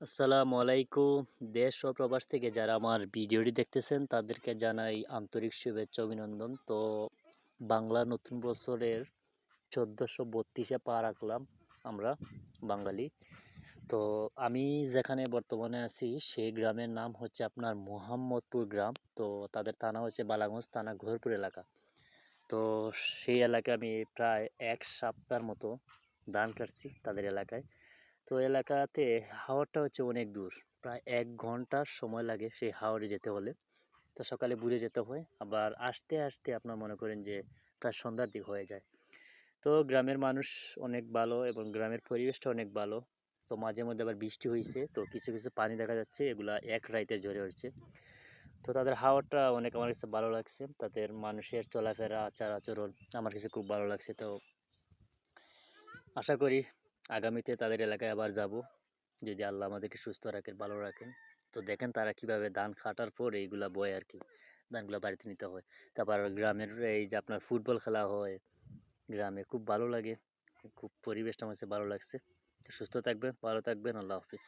আসসালামু আলাইকুম। দেশ ও প্রবাস থেকে যারা আমার ভিডিওটি দেখতেছেন তাদেরকে জানাই আন্তরিক শুভেচ্ছা অভিনন্দন। তো বাংলা নতুন বছরের ১৪৩২-এ পা রাখলাম আমরা বাঙালি। তো আমি যেখানে বর্তমানে আছি সেই গ্রামের নাম হচ্ছে আপনার মোহাম্মদপুর গ্রাম। তো তাদের থানা হচ্ছে বালাগঞ্জ থানা ঘোরপুর এলাকা। তো সেই এলাকায় আমি প্রায় ১ সপ্তাহের মতো ধান কাটছি তাদের এলাকায়। তো এলাকাতে হাওরটা হচ্ছে অনেক দূর, প্রায় ১ ঘন্টার সময় লাগে সেই হাওরে যেতে হলে। তো সকালে ঘুরে যেতে হয়, আবার আসতে আসতে আপনার মনে করেন যে প্রায় সন্ধ্যার দিক হয়ে যায়। তো গ্রামের মানুষ অনেক ভালো এবং গ্রামের পরিবেশটা অনেক ভালো। তো মাঝে মধ্যে আবার বৃষ্টি হয়েছে, তো কিছু কিছু পানি দেখা যাচ্ছে, এগুলা এক রাইতে ঝরে হচ্ছে। তো তাদের হাওয়াটা অনেক আমার কাছে ভালো লাগছে, তাদের মানুষের চলাফেরা আচার আচরণ আমার কাছে খুব ভালো লাগছে। তো আশা করি আগামীতে তাদের এলাকায় আবার যাব, যদি আল্লাহ আমাদেরকে সুস্থ রাখেন, ভালো রাখেন। তো দেখেন তারা কিভাবে ধান কাটার পর এইগুলা বয় আর কি, ধানগুলা বাড়িতে নিতে হয়। তারপর গ্রামের এই যে আপনার ফুটবল খেলা হয় গ্রামে, খুব ভালো লাগে। খুব পরিবেশটা আমার কাছে ভালো লাগছে। তো সুস্থ থাকবেন, ভালো থাকবেন, আল্লাহ হাফিজ।